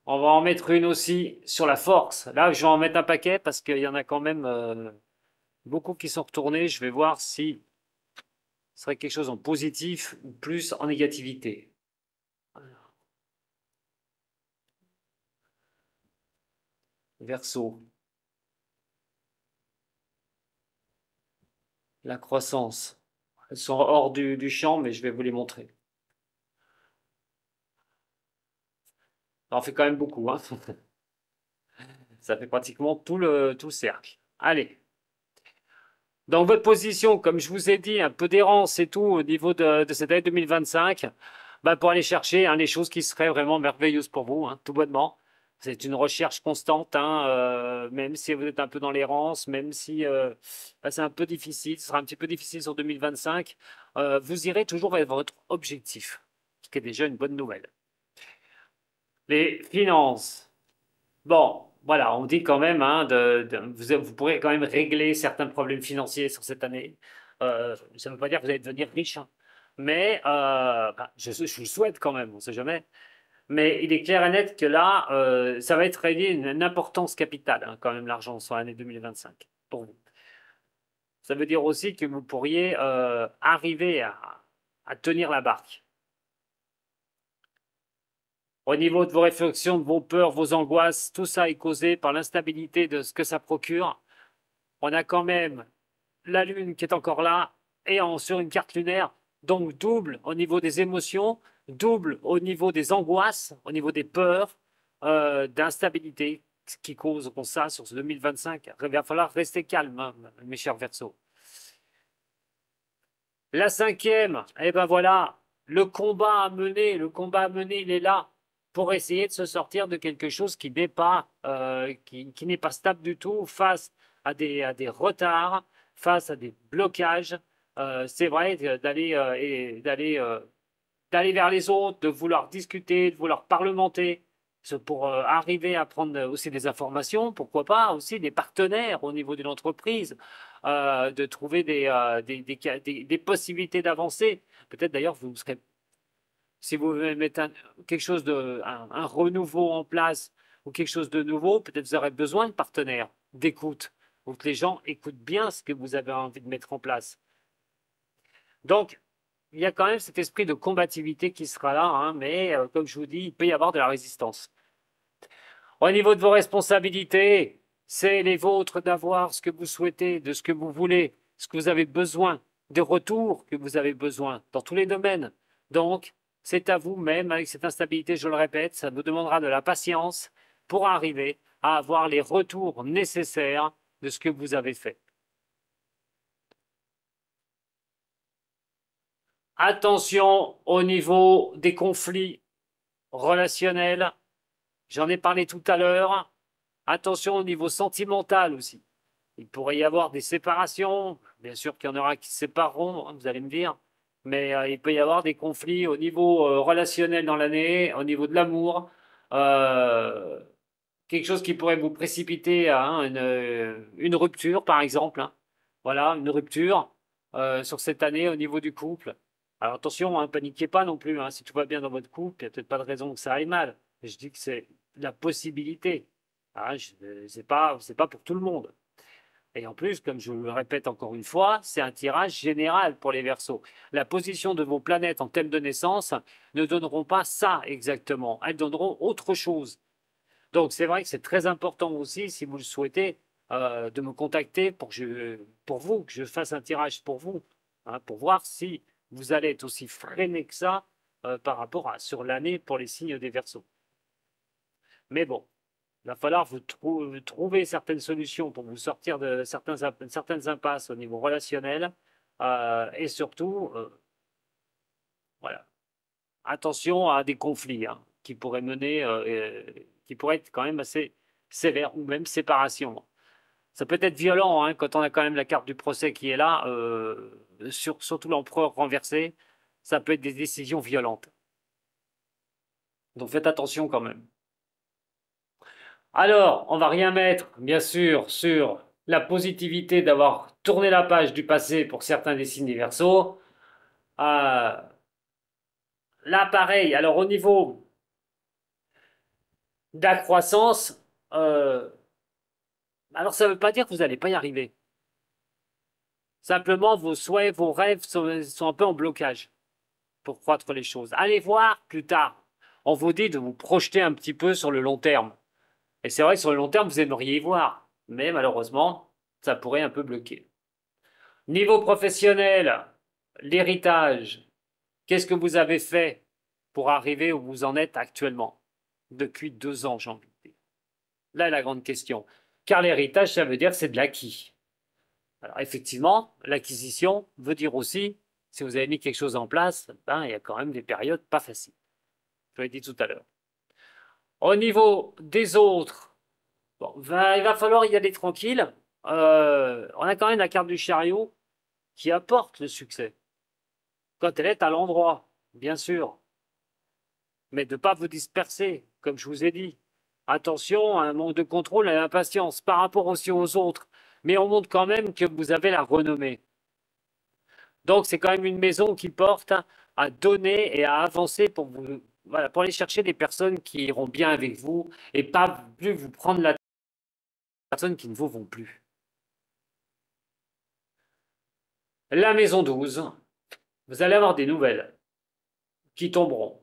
On va en mettre une aussi sur la force. Là, je vais en mettre un paquet parce qu'il y en a quand même beaucoup qui sont retournés. Je vais voir si ce serait quelque chose en positif ou plus en négativité. Verseau. La croissance. Elles sont hors du champ, mais je vais vous les montrer. Ça en fait quand même beaucoup, hein. Ça fait pratiquement tout le cercle. Allez. Dans votre position, comme je vous ai dit, un peu d'errance et tout au niveau de cette année 2025, bah pour aller chercher les choses qui seraient vraiment merveilleuses pour vous, hein, tout bonnement. C'est une recherche constante, hein, même si vous êtes un peu dans l'errance, même si bah, c'est un peu difficile, ce sera un petit peu difficile sur 2025, vous irez toujours vers votre objectif, ce qui est déjà une bonne nouvelle. Les finances. Bon, voilà, on dit quand même, hein, vous pourrez quand même régler certains problèmes financiers sur cette année. Ça ne veut pas dire que vous allez devenir riche, hein. Mais ben, je le souhaite quand même, on ne sait jamais. Mais il est clair et net que là, ça va être réglé une importance capitale, hein, quand même, l'argent sur l'année 2025, pour vous. Ça veut dire aussi que vous pourriez arriver à tenir la barque. Au niveau de vos réflexions, de vos peurs, vos angoisses, tout ça est causé par l'instabilité de ce que ça procure. On a quand même la Lune qui est encore là et sur une carte lunaire, donc double au niveau des émotions, double au niveau des angoisses, au niveau des peurs, d'instabilité qui cause comme ça sur ce 2025. Il va falloir rester calme, hein, mes chers Verseaux. La cinquième, eh ben voilà, le combat à mener, il est là pour essayer de se sortir de quelque chose qui n'est pas, qui n'est pas stable du tout face à des retards, face à des blocages. C'est vrai d'aller vers les autres, de vouloir discuter, de vouloir parlementer, pour arriver à prendre aussi des informations, pourquoi pas aussi des partenaires au niveau d'une entreprise, de trouver des possibilités d'avancer. Peut-être d'ailleurs, vous serez, si vous mettez quelque chose un renouveau en place ou quelque chose de nouveau, peut-être vous aurez besoin de partenaires, d'écoute, ou que les gens écoutent bien ce que vous avez envie de mettre en place. Donc, il y a quand même cet esprit de combativité qui sera là, hein, mais comme je vous dis, il peut y avoir de la résistance. Au niveau de vos responsabilités, c'est les vôtres d'avoir ce que vous souhaitez, de ce que vous voulez, ce que vous avez besoin, des retours que vous avez besoin dans tous les domaines. Donc, c'est à vous, même avec cette instabilité, je le répète, ça vous demandera de la patience pour arriver à avoir les retours nécessaires de ce que vous avez fait. Attention au niveau des conflits relationnels. J'en ai parlé tout à l'heure. Attention au niveau sentimental aussi. Il pourrait y avoir des séparations. Bien sûr qu'il y en aura qui se sépareront, hein, vous allez me dire. Mais il peut y avoir des conflits au niveau relationnel dans l'année, au niveau de l'amour. Euh, Quelque chose qui pourrait vous précipiter à une rupture, par exemple, hein. Voilà, une rupture sur cette année au niveau du couple. Alors attention, hein, paniquez pas non plus, hein. Si tout va bien dans votre couple, il n'y a peut-être pas de raison que ça aille mal. Je dis que c'est la possibilité. Hein, c'est pas pour tout le monde. Et en plus, comme je le répète encore une fois, c'est un tirage général pour les Verseaux. La position de vos planètes en thème de naissance ne donneront pas ça exactement. Elles donneront autre chose. Donc c'est vrai que c'est très important aussi, si vous le souhaitez, de me contacter pour vous, que je fasse un tirage pour vous, hein, pour voir si vous allez être aussi freiné que ça par rapport à sur l'année pour les signes des Verseaux. Mais bon, il va falloir vous trouver certaines solutions pour vous sortir de certaines impasses au niveau relationnel et surtout Voilà. Attention à des conflits hein, qui pourraient mener, qui pourraient être quand même assez sévères, ou même séparation. Ça peut être violent hein, quand on a quand même la carte du procès qui est là, surtout l'empereur renversé, ça peut être des décisions violentes. Donc faites attention quand même. Alors, on va rien mettre, bien sûr, sur la positivité d'avoir tourné la page du passé pour certains des signes des Verseaux. Euh, Là, pareil. Alors, au niveau de la croissance, euh, alors ça ne veut pas dire que vous n'allez pas y arriver. Simplement, vos souhaits, vos rêves sont un peu en blocage pour croître les choses. Allez voir plus tard. On vous dit de vous projeter un petit peu sur le long terme. Et c'est vrai que sur le long terme, vous aimeriez y voir. Mais malheureusement, ça pourrait un peu bloquer. Niveau professionnel, l'héritage, qu'est-ce que vous avez fait pour arriver où vous en êtes actuellement? Depuis 2 ans, j'ai envie de dire. Là est la grande question. Car l'héritage, ça veut dire que c'est de l'acquis. Alors effectivement, l'acquisition veut dire aussi, si vous avez mis quelque chose en place, ben, il y a quand même des périodes pas faciles. Je l'ai dit tout à l'heure. Au niveau des autres, bon, il va falloir y aller tranquille. On a quand même la carte du chariot qui apporte le succès. Quand elle est à l'endroit, bien sûr. Mais de ne pas vous disperser, comme je vous ai dit. Attention à un manque de contrôle et à l'impatience par rapport aussi aux autres. Mais on montre quand même que vous avez la renommée. Donc c'est quand même une maison qui porte à donner et à avancer pour vous, voilà, pour aller chercher des personnes qui iront bien avec vous et pas plus vous prendre la personne qui ne vous vont plus. La maison 12, vous allez avoir des nouvelles qui tomberont.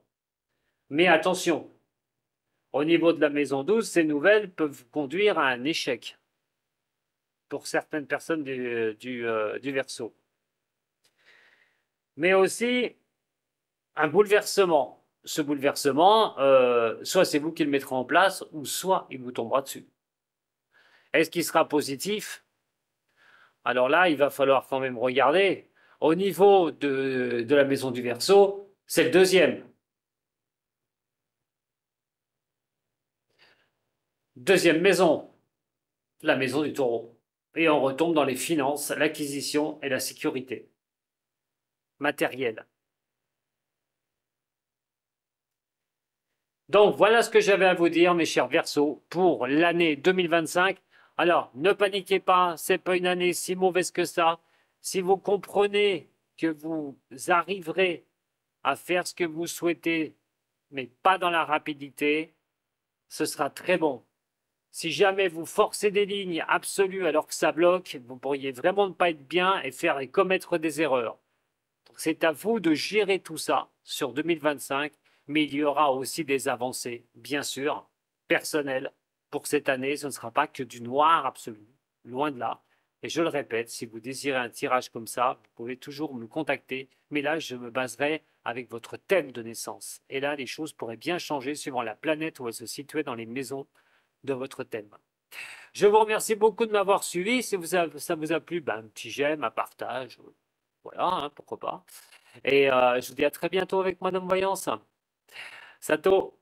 Mais attention, au niveau de la maison 12, ces nouvelles peuvent conduire à un échec pour certaines personnes du Verseau. Mais aussi un bouleversement. Ce bouleversement, soit c'est vous qui le mettrez en place, ou soit il vous tombera dessus. Est-ce qu'il sera positif? Alors là, il va falloir quand même regarder. Au niveau de la maison du Verseau, c'est le deuxième. Deuxième maison, la maison du Taureau. Et on retombe dans les finances, l'acquisition et la sécurité matérielle. Donc voilà ce que j'avais à vous dire, mes chers Verseaux, pour l'année 2025. Alors, ne paniquez pas, c'est pas une année si mauvaise que ça. Si vous comprenez que vous arriverez à faire ce que vous souhaitez, mais pas dans la rapidité, ce sera très bon. Si jamais vous forcez des lignes absolues alors que ça bloque, vous pourriez vraiment ne pas être bien et faire et commettre des erreurs. C'est à vous de gérer tout ça sur 2025, mais il y aura aussi des avancées, bien sûr, personnelles. Pour cette année, ce ne sera pas que du noir absolu, loin de là. Et je le répète, si vous désirez un tirage comme ça, vous pouvez toujours me contacter, mais là, je me baserai avec votre thème de naissance. Et là, les choses pourraient bien changer suivant la planète où elle se situait dans les maisons de votre thème. Je vous remercie beaucoup de m'avoir suivi. Si ça vous a plu, ben, un petit j'aime, un partage, voilà, hein, pourquoi pas. Et je vous dis à très bientôt avec Madame Voyance. Sato.